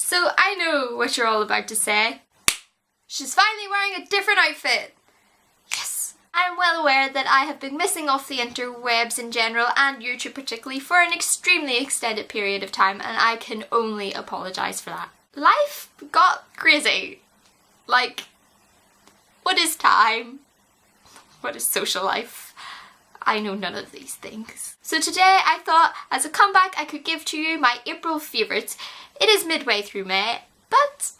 So I know what you're all about to say. She's finally wearing a different outfit. Yes. I'm well aware that I have been missing off the interwebs in general and YouTube particularly for an extremely extended period of time, and I can only apologise for that. Life got crazy. Like, what is time? What is social life? I know none of these things. So today I thought as a comeback I could give to you my April favourites. It is midway through May, but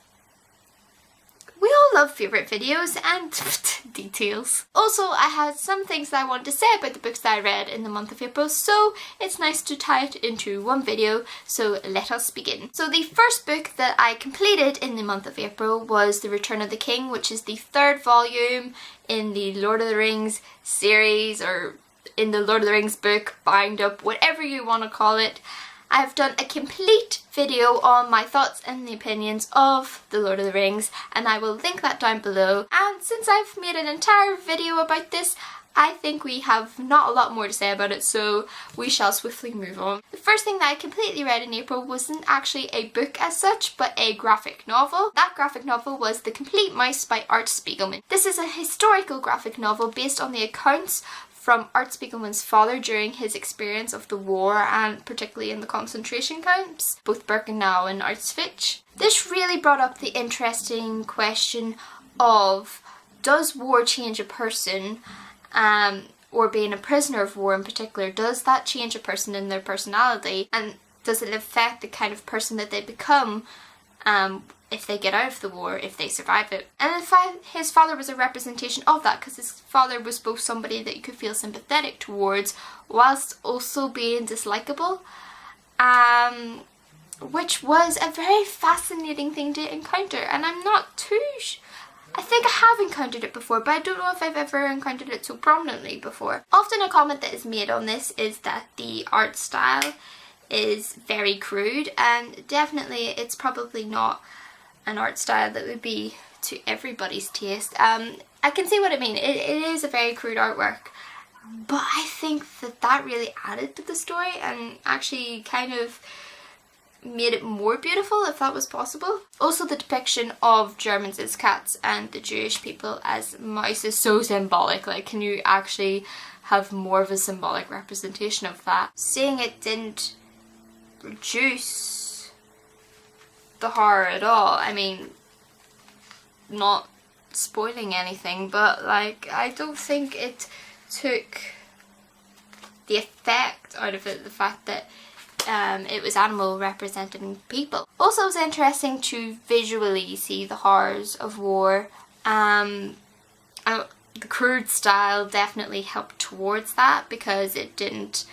we all love favourite videos and details. Also, I had some things that I wanted to say about the books that I read in the month of April, so it's nice to tie it into one video, so let us begin. So the first book that I completed in the month of April was The Return of the King, which is the third volume in the Lord of the Rings series, or in the Lord of the Rings book, bind up, whatever you want to call it. I have done a complete video on my thoughts and the opinions of The Lord of the Rings, and I will link that down below. And since I've made an entire video about this, I think we have not a lot more to say about it, so we shall swiftly move on. The first thing that I completely read in April wasn't actually a book as such, but a graphic novel. That graphic novel was The Complete Mouse by Art Spiegelman. This is a historical graphic novel based on the accounts from Art Spiegelman's father during his experience of the war, and particularly in the concentration camps, both Birkenau and Auschwitz. This really brought up the interesting question of, does war change a person, or being a prisoner of war in particular, does that change a person in their personality, and does it affect the kind of person that they become if they get out of the war, if they survive it? And in fact, his father was a representation of that, because his father was both somebody that you could feel sympathetic towards whilst also being dislikable, which was a very fascinating thing to encounter. And I'm not too I think I have encountered it before, but I don't know if I've ever encountered it so prominently before. Often a comment that is made on this is that the art style is very crude, and definitely it's probably not an art style that would be to everybody's taste. I can see what I mean. It is a very crude artwork, but I think that really added to the story and actually kind of made it more beautiful, if that was possible. Also, the depiction of Germans as cats and the Jewish people as mice is so symbolic. Like, can you actually have more of a symbolic representation of that? Saying it didn't reduce the horror at all. I mean, not spoiling anything, but like, I don't think it took the effect out of it, the fact that it was animal representing people. Also, it was interesting to visually see the horrors of war. The crude style definitely helped towards that, because it didn't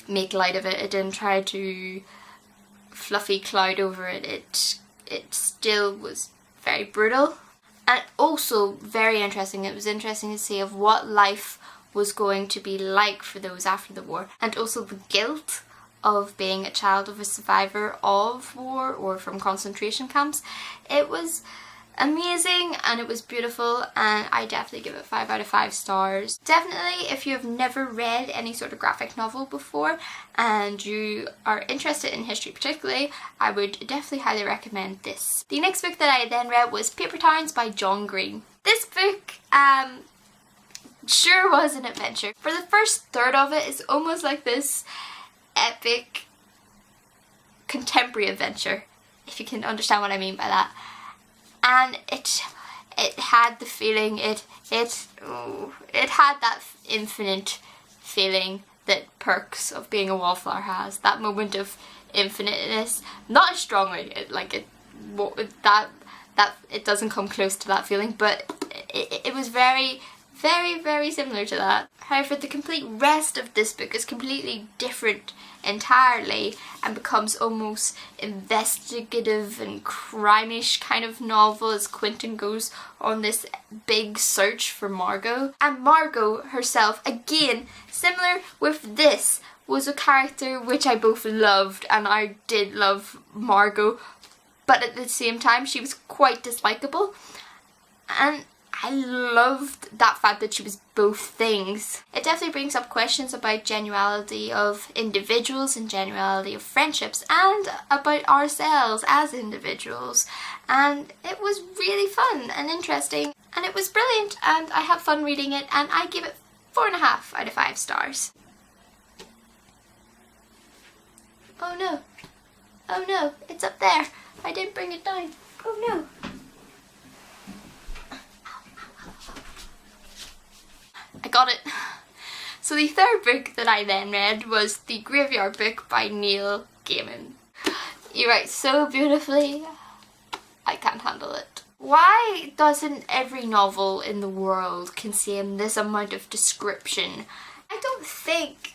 make light of it. It didn't try to fluffy cloud over it. It still was very brutal. And also very interesting, it was interesting to see of what life was going to be like for those after the war, and also the guilt of being a child of a survivor of war or from concentration camps. It was amazing and it was beautiful, and I definitely give it 5 out of 5 stars. Definitely, if you have never read any sort of graphic novel before and you are interested in history particularly, I would definitely highly recommend this. The next book that I then read was Paper Towns by John Green. This book sure was an adventure. For the first third of it, it's almost like this epic contemporary adventure, if you can understand what I mean by that. And it had the feeling, it had that infinite feeling that Perks of Being a Wallflower has. That moment of infiniteness, not as strongly, it doesn't come close to that feeling, but it was very, very, very similar to that. However, the complete rest of this book is completely different entirely and becomes almost investigative and crime-ish kind of novel as Quentin goes on this big search for Margot. And Margot herself, again, similar with this, was a character which I both loved, and I did love Margot, but at the same time she was quite dislikable. And I loved that fact that she was both things. It definitely brings up questions about genuality of individuals and genuality of friendships and about ourselves as individuals. And it was really fun and interesting and it was brilliant and I had fun reading it and I give it 4.5 out of 5 stars. Oh no. Oh no, it's up there. I didn't bring it down. Oh no. I got it. So the third book that I then read was The Graveyard Book by Neil Gaiman. He writes so beautifully, I can't handle it. Why doesn't every novel in the world contain this amount of description? I don't think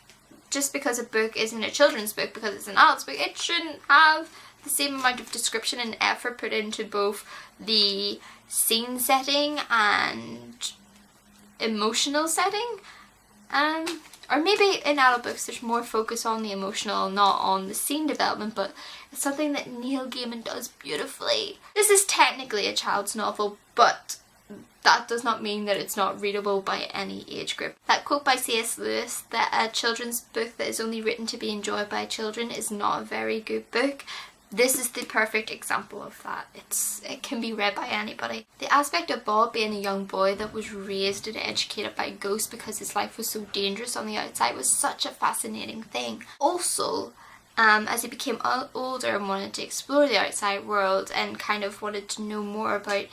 just because a book isn't a children's book, because it's an adult's book, it shouldn't have the same amount of description and effort put into both the scene setting and emotional setting. Or maybe in adult books there's more focus on the emotional, not on the scene development, but it's something that Neil Gaiman does beautifully. This is technically a child's novel, but that does not mean that it's not readable by any age group. That quote by C.S. Lewis, that a children's book that is only written to be enjoyed by children is not a very good book, this is the perfect example of that. It can be read by anybody. The aspect of Bob being a young boy that was raised and educated by ghosts because his life was so dangerous on the outside was such a fascinating thing. Also, as he became older and wanted to explore the outside world and kind of wanted to know more about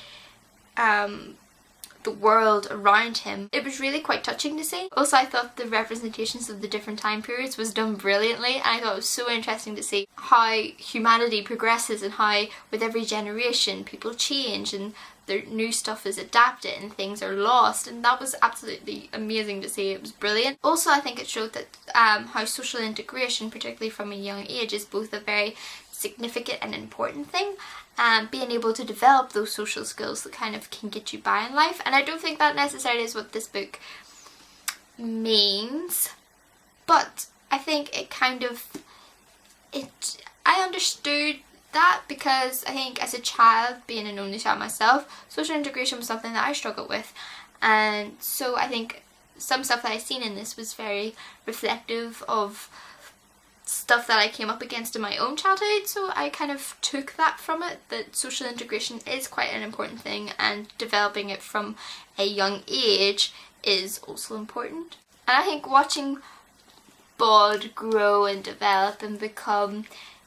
the world around him, it was really quite touching to see. Also, I thought the representations of the different time periods was done brilliantly, and I thought it was so interesting to see how humanity progresses and how with every generation people change and the new stuff is adapted and things are lost, and that was absolutely amazing to see. It was brilliant. Also, I think it showed that how social integration, particularly from a young age, is both a very significant and important thing. Being able to develop those social skills that kind of can get you by in life, and I don't think that necessarily is what this book means, but I think I understood that because I think as a child, being an only child myself, social integration was something that I struggled with, and so I think some stuff that I've seen in this was very reflective of stuff that I came up against in my own childhood, so I kind of took that from it, that social integration is quite an important thing and developing it from a young age is also important. And I think watching Bod grow and develop and become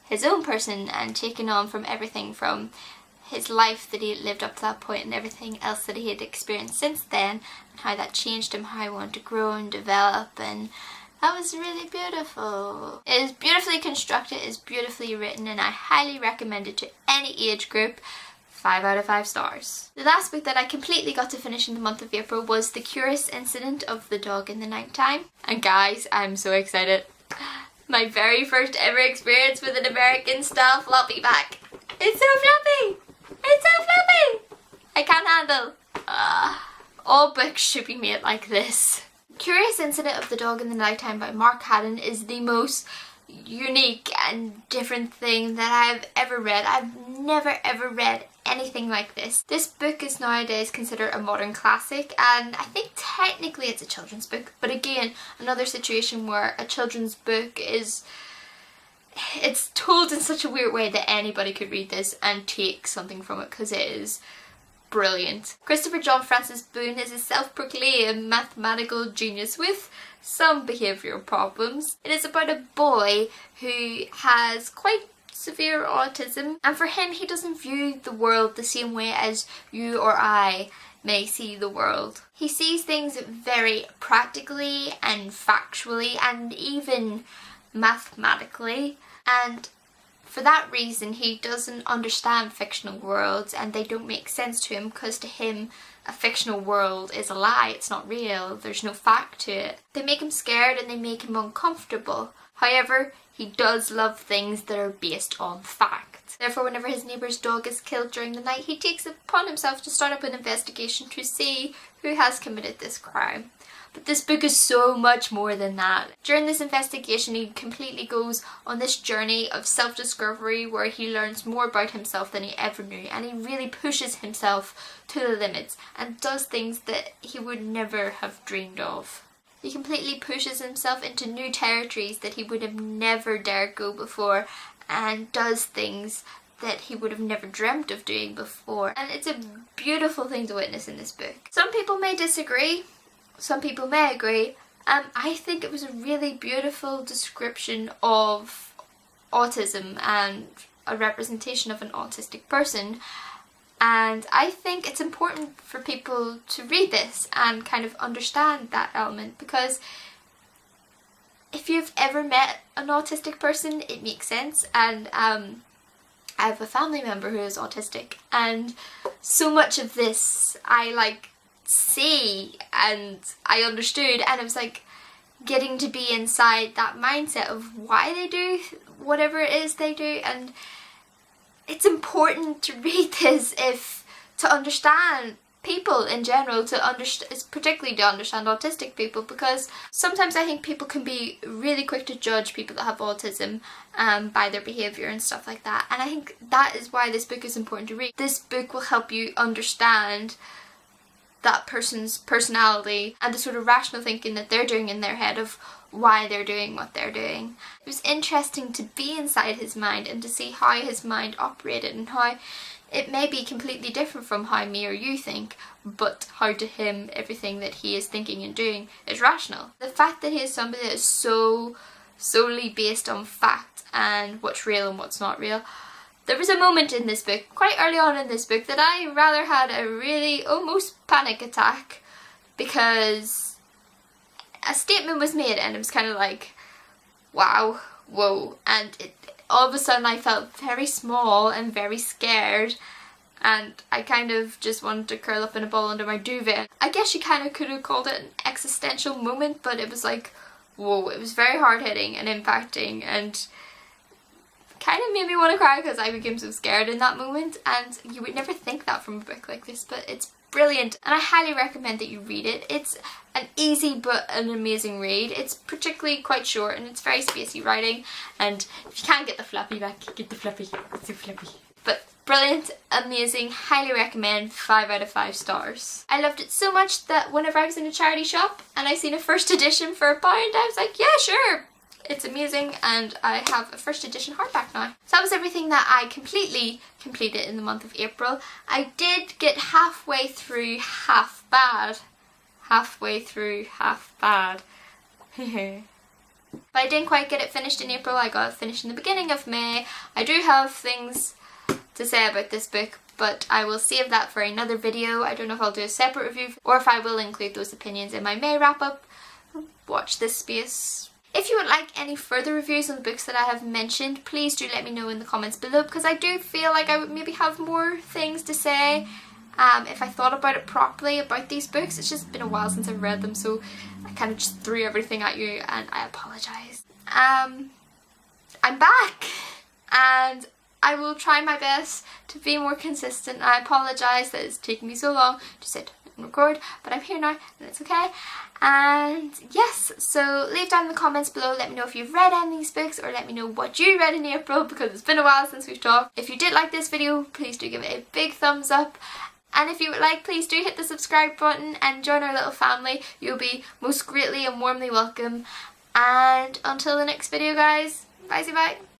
his own person and taking on from everything from his life that he had lived up to that point and everything else that he had experienced since then, and how that changed him, how he wanted to grow and develop, and that was really beautiful. It is beautifully constructed, it is beautifully written, and I highly recommend it to any age group. 5 out of 5 stars. The last book that I completely got to finish in the month of April was The Curious Incident of the Dog in the Nighttime. And guys, I'm so excited. My very first ever experience with an American style floppy back. It's so floppy! It's so floppy! I can't handle. All books should be made like this. Curious Incident of the Dog in the Nighttime by Mark Haddon is the most unique and different thing that I've ever read. I've never ever read anything like this. This book is nowadays considered a modern classic, and I think technically it's a children's book, but again, another situation where a children's book it's told in such a weird way that anybody could read this and take something from it, because it is brilliant. Christopher John Francis Boone is a self-proclaimed mathematical genius with some behavioural problems. It is about a boy who has quite severe autism, and for him, he doesn't view the world the same way as you or I may see the world. He sees things very practically and factually and even mathematically, and for that reason he doesn't understand fictional worlds and they don't make sense to him, because to him a fictional world is a lie, it's not real, there's no fact to it. They make him scared and they make him uncomfortable. However, he does love things that are based on fact. Therefore, whenever his neighbour's dog is killed during the night, he takes it upon himself to start up an investigation to see who has committed this crime. But this book is so much more than that. During this investigation, he completely goes on this journey of self-discovery where he learns more about himself than he ever knew, and he really pushes himself to the limits and does things that he would never have dreamed of. He completely pushes himself into new territories that he would have never dared go before, and does things that he would have never dreamt of doing before. And it's a beautiful thing to witness in this book. Some people may disagree, some people may agree. I think it was a really beautiful description of autism and a representation of an autistic person. And I think it's important for people to read this and kind of understand that element, because if you've ever met an autistic person, it makes sense. And I have a family member who is autistic, and so much of this I see and I understood, and it was like getting to be inside that mindset of why they do whatever it is they do. And it's important to read this to understand people in general, particularly to understand autistic people, because sometimes I think people can be really quick to judge people that have autism by their behaviour and stuff like that. And I think that is why this book is important to read. This book will help you understand that person's personality and the sort of rational thinking that they're doing in their head of why they're doing what they're doing. It was interesting to be inside his mind and to see how his mind operated, and how it may be completely different from how me or you think, but how to him everything that he is thinking and doing is rational. The fact that he is somebody that is so solely based on fact and what's real and what's not real. There was a moment in this book, quite early on in this book, that I rather had a really almost panic attack, because a statement was made and it was kind of like, wow, whoa, and all of a sudden I felt very small and very scared, and I kind of just wanted to curl up in a ball under my duvet. I guess you kind of could have called it an existential moment, but it was like, whoa, it was very hard-hitting and impacting, and kind of made me want to cry because I became so scared in that moment. And you would never think that from a book like this, but it's brilliant, and I highly recommend that you read it. It's an easy but an amazing read. It's particularly quite short and it's very spacey writing, and if you can't get the fluffy back, get the fluffy. It's so fluffy. But brilliant, amazing, highly recommend, 5 out of 5 stars. I loved it so much that whenever I was in a charity shop and I seen a first edition for £1, I was like, yeah, sure. It's amazing, and I have a first edition hardback now. So that was everything that I completely completed in the month of April. I did get halfway through Half Bad. Halfway through Half Bad. But I didn't quite get it finished in April. I got it finished in the beginning of May. I do have things to say about this book, but I will save that for another video. I don't know if I'll do a separate review or if I will include those opinions in my May wrap up. Watch this space. If you would like any further reviews on the books that I have mentioned, please do let me know in the comments below, because I do feel like I would maybe have more things to say if I thought about it properly about these books. It's just been a while since I've read them, so I kind of just threw everything at you, and I apologise. I'm back, and I will try my best to be more consistent. I apologise that it's taken me so long to sit and record, but I'm here now and it's okay. And yes, so leave down in the comments below, let me know if you've read any of these books, or let me know what you read in April, because it's been a while since we've talked. If you did like this video, please do give it a big thumbs up, and if you would like, please do hit the subscribe button and join our little family. You'll be most greatly and warmly welcome. And until the next video, guys, bye bye.